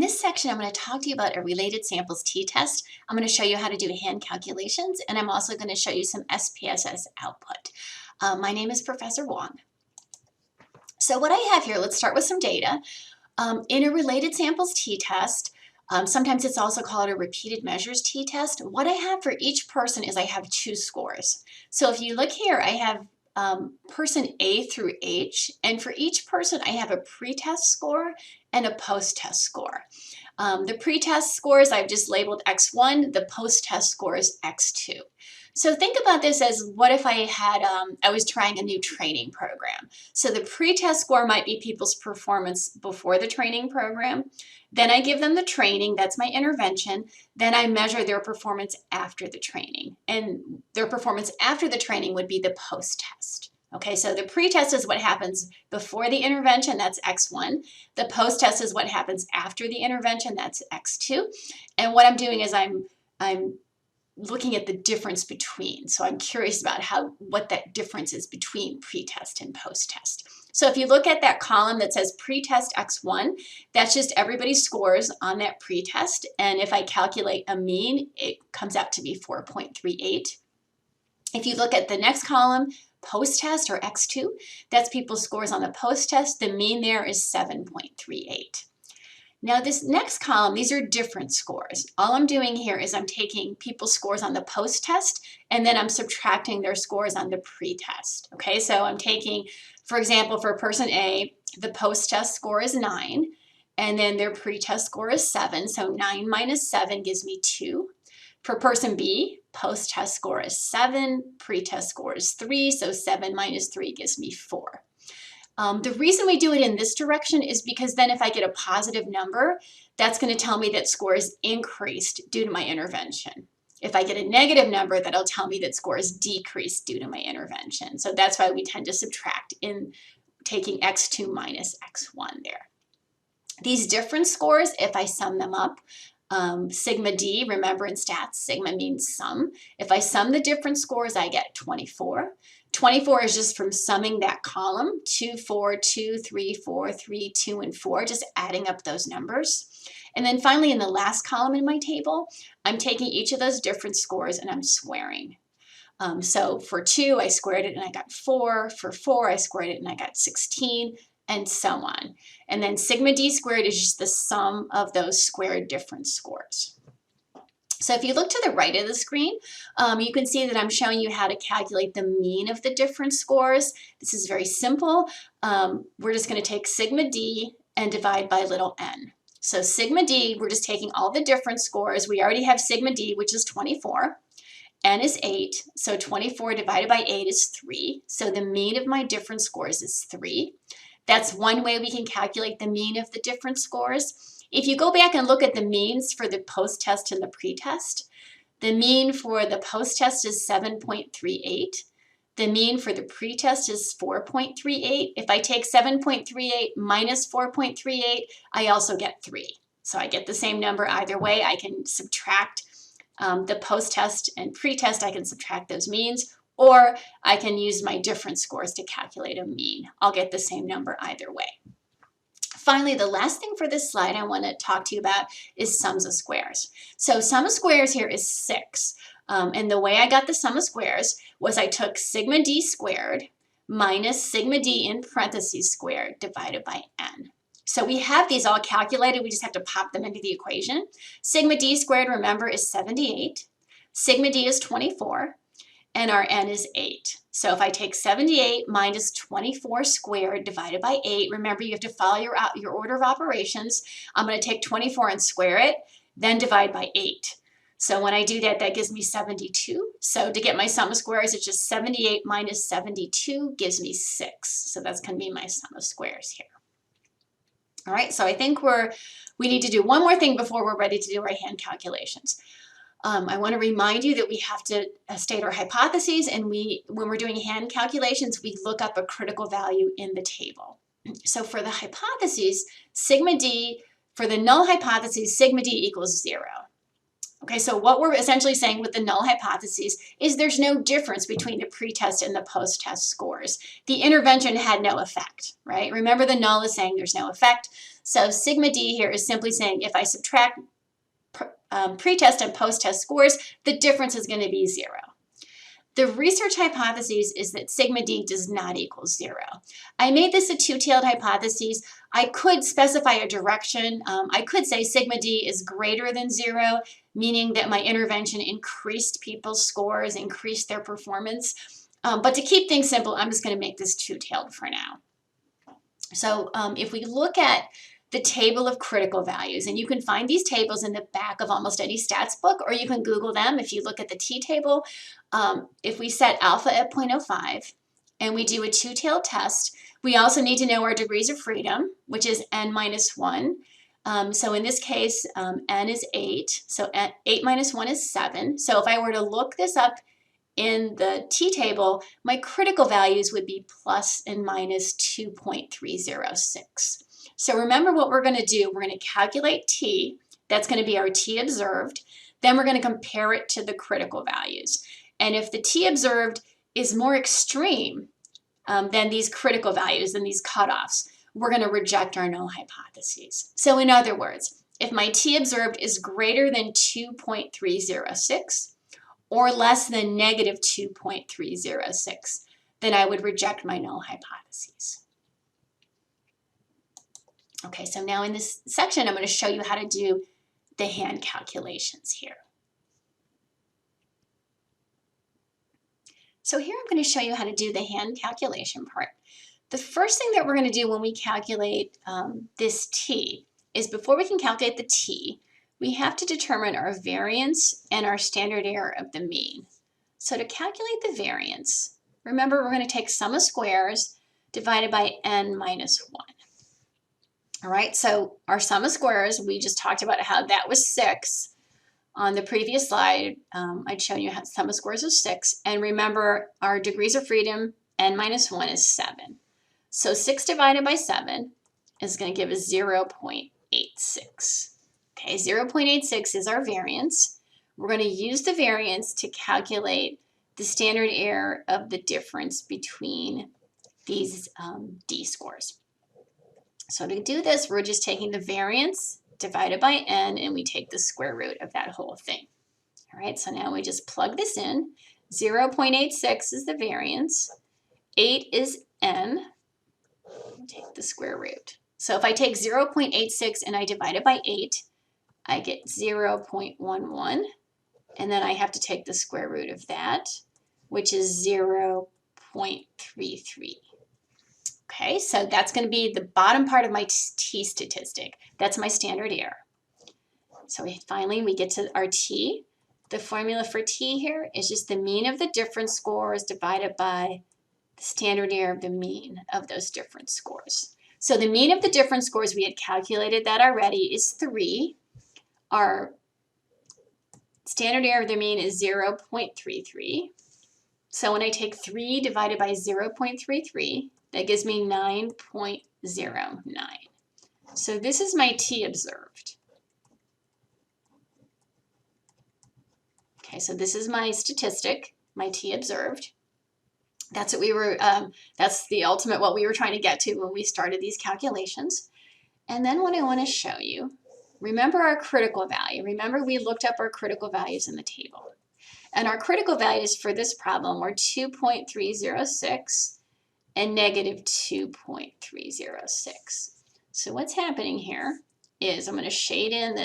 this section, I'm going to talk to you about a related samples t-test. I'm going to show you how to do hand calculations, and I'm also going to show you some SPSS output. My name is Professor Wong. So what I have here, let's start with some data. In a related samples t-test, sometimes it's also called a repeated measures t-test. What I have for each person is I have two scores. So if you look here, I have person A through H, and for each person I have a pre-test score and a post-test score. The pre-test scores I've just labeled X1, the post-test score is X2. So think about this as what if I had, I was trying a new training program. So the pre-test score might be people's performance before the training program. Then I give them the training, that's my intervention. Then I measure their performance after the training. And their performance after the training would be the post-test. Okay, so the pre-test is what happens before the intervention, that's X1. The post-test is what happens after the intervention, that's X2. And what I'm doing is I'm looking at the difference between. So I'm curious about what that difference is between pre-test and post-test. So if you look at that column that says pre-test X1, that's just everybody's scores on that pre-test. And if I calculate a mean, it comes out to be 4.38. If you look at the next column, post-test or X2, that's people's scores on the post-test. The mean there is 7.38. Now this next column, these are different scores. All I'm doing here is I'm taking people's scores on the post-test and then I'm subtracting their scores on the pre-test. Okay, so I'm taking, for example, for person A, the post-test score is 9 and then their pre-test score is 7. So 9 minus 7 gives me 2. For person B, post-test score is 7, pre-test score is 3, so 7 minus 3 gives me 4. The reason we do it in this direction is because then if I get a positive number, that's going to tell me that score is increased due to my intervention. If I get a negative number, that'll tell me that score is decreased due to my intervention. So that's why we tend to subtract in taking X2 minus X1 there. These different scores, if I sum them up, sigma D, remember in stats, sigma means sum. If I sum the different scores, I get 24. 24 is just from summing that column, 2, 4, 2, 3, 4, 3, 2, and 4, just adding up those numbers. And then finally in the last column in my table, I'm taking each of those different scores and I'm squaring. So for 2, I squared it and I got 4. For 4, I squared it and I got 16, and so on. And then sigma D squared is just the sum of those squared different scores. So if you look to the right of the screen, you can see that I'm showing you how to calculate the mean of the different scores. This is very simple. We're just going to take sigma D and divide by little n. So sigma D, we're just taking all the different scores. We already have sigma D, which is 24. N is 8, so 24 divided by 8 is 3. So the mean of my different scores is 3. That's one way we can calculate the mean of the different scores. If you go back and look at the means for the post-test and the pre-test, the mean for the post-test is 7.38. The mean for the pre-test is 4.38. If I take 7.38 minus 4.38, I also get 3. So I get the same number either way. I can subtract the post-test and pre-test. I can subtract those means, or I can use my different scores to calculate a mean. I'll get the same number either way. Finally, the last thing for this slide I want to talk to you about is sums of squares. So sum of squares here is 6. And the way I got the sum of squares was I took sigma D squared minus sigma D in parentheses squared divided by n. So we have these all calculated. We just have to pop them into the equation. Sigma D squared, remember, is 78. Sigma D is 24. And our n is 8. So if I take 78 minus 24 squared divided by 8, remember you have to follow your order of operations. I'm going to take 24 and square it, then divide by 8. So when I do that, that gives me 72. So to get my sum of squares, it's just 78 minus 72 gives me 6. So that's going to be my sum of squares here. All right, so I think we need to do one more thing before we're ready to do our hand calculations. I want to remind you that we have to state our hypotheses, and when we're doing hand calculations, we look up a critical value in the table. So for the hypotheses, sigma D, for the null hypotheses, sigma D equals 0. Okay, so what we're essentially saying with the null hypotheses is there's no difference between the pre-test and the post-test scores. The intervention had no effect, right? Remember, the null is saying there's no effect. So sigma d here is simply saying if I subtract pre-test and post-test scores, the difference is going to be 0. The research hypothesis is that sigma d does not equal 0. I made this a two-tailed hypothesis. I could specify a direction. I could say sigma d is greater than 0, meaning that my intervention increased people's scores, increased their performance. But to keep things simple, I'm just going to make this two-tailed for now. So if we look at the table of critical values, and you can find these tables in the back of almost any stats book, or you can Google them if you look at the t-table. If we set alpha at 0.05 and we do a two-tailed test, we also need to know our degrees of freedom, which is n minus 1. So in this case, n is 8, so 8 minus 1 is 7. So if I were to look this up in the t-table, my critical values would be plus and minus 2.306. So remember what we're going to do. We're going to calculate t. That's going to be our t observed. Then we're going to compare it to the critical values. And if the t observed is more extreme than these critical values, than these cutoffs, we're going to reject our null hypotheses. So in other words, if my t observed is greater than 2.306 or less than negative 2.306, then I would reject my null hypotheses. Okay, so now in this section, I'm going to show you how to do the hand calculations here. So here I'm going to show you how to do the hand calculation part. The first thing that we're going to do when we calculate this t is before we can calculate the t, we have to determine our variance and our standard error of the mean. So to calculate the variance, remember we're going to take sum of squares divided by n minus 1. All right, so our sum of squares, we just talked about how that was 6. On the previous slide, I'd shown you how sum of squares is 6. And remember, our degrees of freedom, n minus 1 is 7. So 6 divided by 7 is going to give us 0.86. Okay, 0.86 is our variance. We're going to use the variance to calculate the standard error of the difference between these D scores. So to do this, we're just taking the variance divided by n, and we take the square root of that whole thing. All right, so now we just plug this in. 0.86 is the variance. 8 is n. We'll take the square root. So if I take 0.86 and I divide it by 8, I get 0.11. And then I have to take the square root of that, which is 0.33. Okay, so that's going to be the bottom part of my t statistic. That's my standard error. So finally, we get to our t. The formula for t here is just the mean of the difference scores divided by the standard error of the mean of those difference scores. So the mean of the difference scores, we had calculated that already, is 3. Our standard error of the mean is 0.33. So when I take 3 divided by 0.33, that gives me 9.09. So this is my t observed. Okay, so this is my statistic, my t observed. That's what we were, that's the ultimate what we were trying to get to when we started these calculations. And then what I want to show you, remember our critical value. Remember we looked up our critical values in the table. And our critical values for this problem were 2.306 and negative 2.306. So what's happening here is I'm going to shade in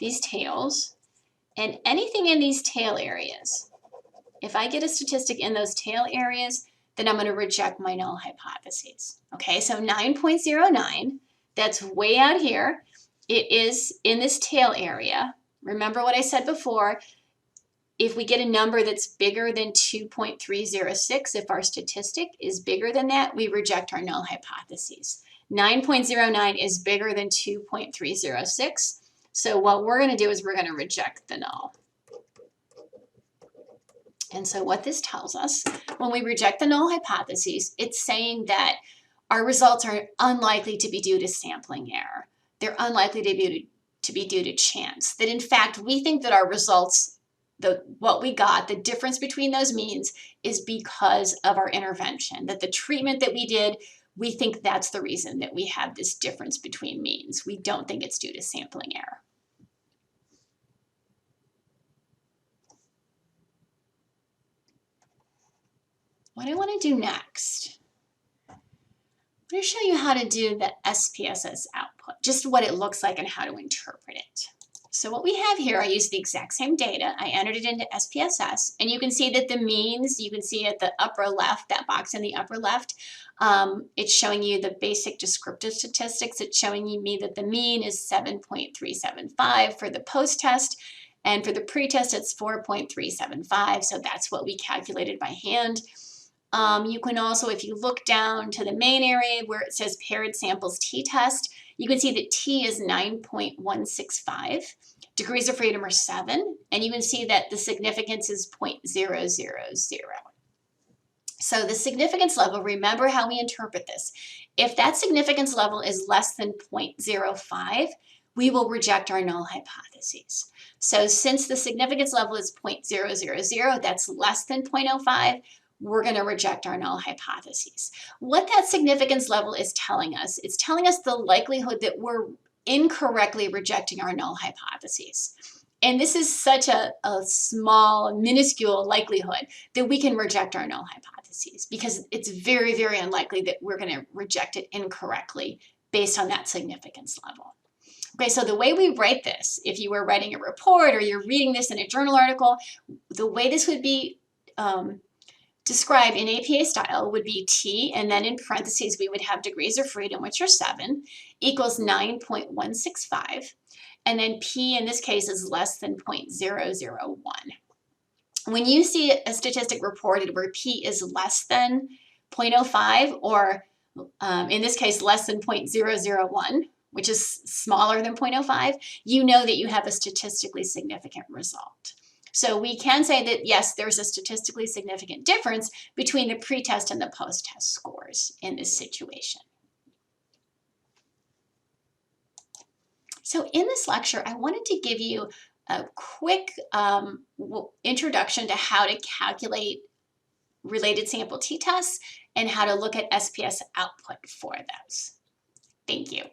these tails, and anything in these tail areas, if I get a statistic in those tail areas, then I'm going to reject my null hypotheses. Okay, so 9.09, that's way out here. It is in this tail area. Remember what I said before, if we get a number that's bigger than 2.306, if our statistic is bigger than that, we reject our null hypotheses. 9.09 is bigger than 2.306. So what we're going to do is we're going to reject the null. And so what this tells us, when we reject the null hypotheses, it's saying that our results are unlikely to be due to sampling error. They're unlikely to be due to chance. That in fact, we think that our results, what we got, the difference between those means is because of our intervention, that the treatment that we did we think that's the reason that we have this difference between means. We don't think it's due to sampling error. What I want to do next, I'm going to show you how to do the SPSS output, just what it looks like and how to interpret it. So what we have here, I used the exact same data. I entered it into SPSS, and you can see that the means, you can see at the upper left, that box in the upper left, it's showing you the basic descriptive statistics. It's showing me that the mean is 7.375 for the post-test, and for the pre-test, it's 4.375, so that's what we calculated by hand. You can also, if you look down to the main area where it says paired samples t-test, you can see that t is 9.165, degrees of freedom are 7, and you can see that the significance is 0.000. So the significance level, remember how we interpret this. If that significance level is less than 0.05, we will reject our null hypotheses. So since the significance level is 0.000, that's less than 0.05, we're going to reject our null hypotheses. What that significance level is telling us, it's telling us the likelihood that we're incorrectly rejecting our null hypotheses. And this is such a small, minuscule likelihood that we can reject our null hypotheses because it's very, very unlikely that we're going to reject it incorrectly based on that significance level. Okay, so the way we write this, if you were writing a report or you're reading this in a journal article, the way this would be described in APA style would be T, and then in parentheses we would have degrees of freedom, which are 7, equals 9.165, and then P in this case is less than 0.001. When you see a statistic reported where P is less than 0.05, or in this case less than 0.001, which is smaller than 0.05, you know that you have a statistically significant result. So we can say that, yes, there's a statistically significant difference between the pre-test and the post-test scores in this situation. So in this lecture, I wanted to give you a quick introduction to how to calculate related sample t-tests and how to look at SPS output for those. Thank you.